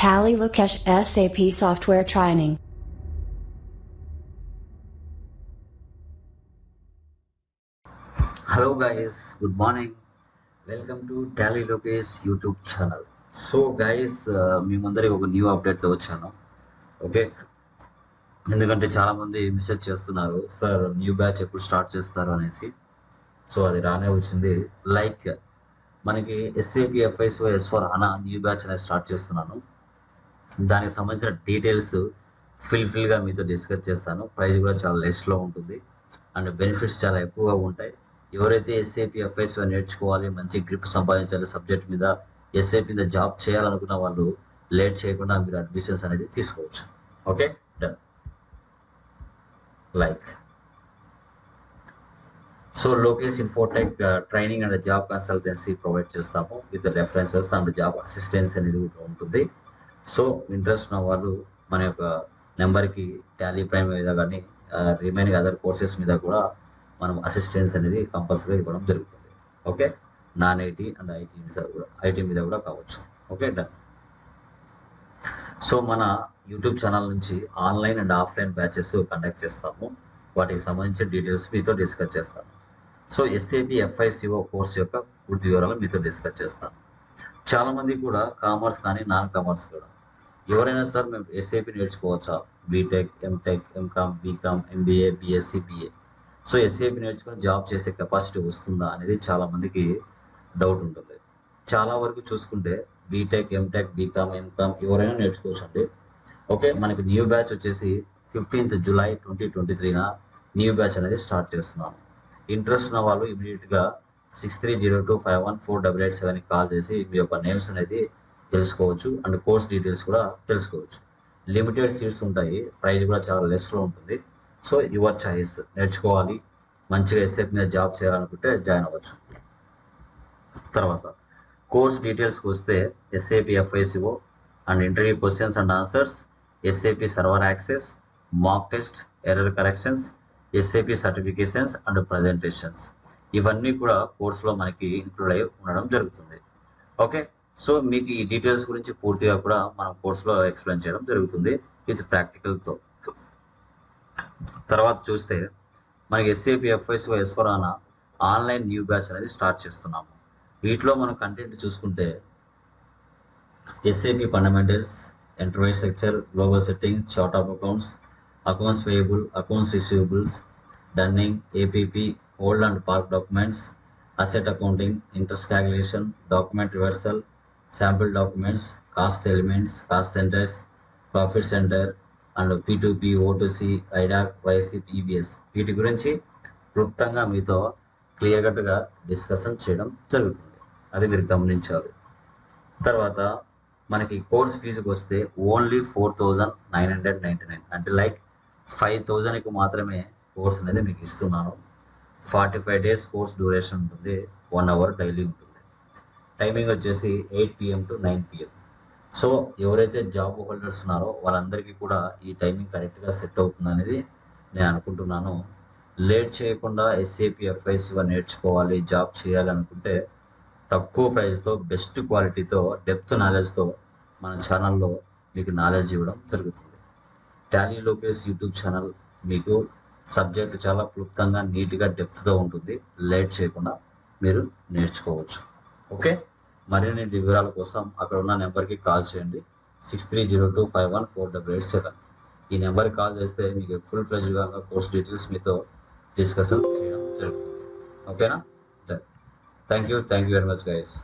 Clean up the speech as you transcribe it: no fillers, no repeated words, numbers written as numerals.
Tally Lokesh SAP Software Trianing. Hello guys, good morning. Welcome to Tally Lokesh YouTube channel. So guys, మీ ముందరికి ఒక new అప్డేట్తో వచ్చాను. Okay, ఎందుకంటే చాలామంది message చేస్తున్నారు sir new batch ఎప్పుడు start చేస్తారు అనేసి. సో అది రానే వచ్చింది. లైక్ మనకి SAP FICO S4 HANA new batch అనేది స్టార్ట్ చేస్తున్నాను. దానికి సంబంధించిన డీటెయిల్స్ ఫిల్గా మీతో డిస్కస్ చేస్తాను. ప్రైస్ కూడా చాలా లెస్లో ఉంటుంది అండ్ బెనిఫిట్స్ చాలా ఎక్కువగా ఉంటాయి. ఎవరైతే ఎస్ఏపి ఎఫ్ఐసిఓ నేర్చుకోవాలి, మంచి గ్రిప్ సంపాదించాలి సబ్జెక్ట్ మీద, ఎస్ఏపి మీద జాబ్ చేయాలనుకున్న వాళ్ళు లేట్ చేయకుండా మీరు అడ్మిషన్స్ అనేది తీసుకోవచ్చు. Okay, done. Like so Lokesh Infotech training and job consultancy provide చేస్తాము with references and job assistance అనేది ఉంటుంది. సో ఇంట్రెస్ట్ ఉన్న వాళ్ళు మన యొక్క నెంబర్కి టాలీ ప్రైమ్ మీద కానీ రిమైనింగ్ అదర్ కోర్సెస్ మీద కూడా మనం అసిస్టెన్స్ అనేది కంపల్సరీ ఇవ్వడం జరుగుతుంది. Okay, non IT and IT మీద కూడా కావచ్చు. Okay, done. సో మన యూట్యూబ్ ఛానల్ నుంచి online and offline batches conduct చేస్తాము. వాటికి సంబంధించిన డీటెయిల్స్ మీతో డిస్కస్ చేస్తాను. సో ఎస్ఏపి ఎఫ్ఐసిఓ కోర్స్ యొక్క పూర్తి వివరాలు మీతో డిస్కస్ చేస్తాను. చాలామంది కూడా కామర్స్ కానీ నాన్ కామర్స్ కూడా ఎవరైనా సార్ మేము ఎస్ఏపి నేర్చుకోవచ్చా, BTech, MTech, MCom, BCom, MBA, BSc, BA, so SAP నేర్చుకొని జాబ్ చేసే కెపాసిటీ వస్తుందా అనేది చాలామందికి డౌట్ ఉంటుంది. చాలా వరకు చూసుకుంటే బీటెక్, ఎంటెక్, బీకామ్, ఎంకామ్ ఎవరైనా నేర్చుకోవచ్చండి. ఓకే, మనకి న్యూ బ్యాచ్ వచ్చేసి 15th July 2023 న్యూ బ్యాచ్ అనేది స్టార్ట్ చేస్తున్నాను. ఇంట్రెస్ట్ ఉన్న వాళ్ళు ఇమీడియట్గా 6302514887కి కాల్ చేసి మీ యొక్క నేమ్స్ అనేది తెలుసుకోవచ్చు అండ్ కోర్స్ డీటెయిల్స్ కూడా తెలుసుకోవచ్చు. లిమిటెడ్ సీట్స్ ఉంటాయి, ప్రైస్ కూడా చాలా లెస్లో ఉంటుంది. So your choice. నేర్చుకోవాలి, మంచిగా ఎస్ఏపి మీద జాబ్ చేయాలనుకుంటే జాయిన్ అవ్వచ్చు. తర్వాత కోర్స్ డీటెయిల్స్కి వస్తే SAP FICO and interview questions and answers, SAP server access, mock test, error corrections, SAP certifications and presentations, ఇవన్నీ కూడా కోర్సులో మనకి ఇంక్లూడ్ అయి ఉండడం జరుగుతుంది. ఓకే, సో మీకు ఈ డీటెయిల్స్ గురించి పూర్తిగా కూడా మనం కోర్సులో ఎక్స్ప్లెయిన్ చేయడం జరుగుతుంది విత్ ప్రాక్టికల్తో. తర్వాత చూస్తే మనకి SAP FICO S4 HANA online new batch అనేది స్టార్ట్ చేస్తున్నాము. వీటిలో మనం కంటెంట్ చూసుకుంటే SAP fundamentals, enterprise structure, global setting, chart of accounts, accounts payable, accounts receivables, dunning, APP, hold and park documents, asset accounting, interest calculation, document reversal, sample documents, cost elements, cost centres, profit centre and P2P, O2C, IDoc, వైసీప్, EBS, వీటి గురించి క్లుప్తంగా మీతో clear కట్గా discussion చేయడం జరుగుతుంది. అది మీరు గమనించాలి. తర్వాత మనకి కోర్స్ ఫీజుకి వస్తే ఓన్లీ 4999, అంటే లైక్ 5000కి మాత్రమే కోర్స్ అనేది మీకు ఇస్తున్నాను. 45 days కోర్స్ డ్యూరేషన్ ఉంటుంది, 1 hour డైలీ ఉంటుంది. టైమింగ్ వచ్చేసి 8 PM to 9 PM. సో ఎవరైతే జాబ్ హోల్డర్స్ ఉన్నారో వాళ్ళందరికీ కూడా ఈ టైమింగ్ కరెక్ట్గా సెట్ అవుతుంది అనేది నేను అనుకుంటున్నాను. లేట్ చేయకుండా ఎస్ఏపి ఎఫ్ఐసిఓ నేర్చుకోవాలి, జాబ్ చేయాలి అనుకుంటే తక్కువ ప్రైస్తో, బెస్ట్ క్వాలిటీతో, డెప్త్ నాలెడ్జ్తో మన ఛానల్లో మీకు నాలెడ్జ్ ఇవ్వడం జరుగుతుంది. టాలీ లోకేష్ యూట్యూబ్ ఛానల్ మీకు సబ్జెక్ట్ చాలా క్లుప్తంగా, నీట్గా, డెప్త్తో ఉంటుంది. లేట్ చేయకుండా మీరు నేర్చుకోవచ్చు. ఓకే, మరిన్ని వివరాల కోసం అక్కడ ఉన్న నెంబర్కి కాల్ చేయండి. 6302514887. ఈ నెంబర్కి కాల్ చేస్తే మీకు ఫుల్ ఫ్లెజ్డ్గా కోర్స్ డీటెయిల్స్ మీతో డిస్కషన్ చేయడం జరుగుతుంది. ఓకేనా? Thank you very much guys.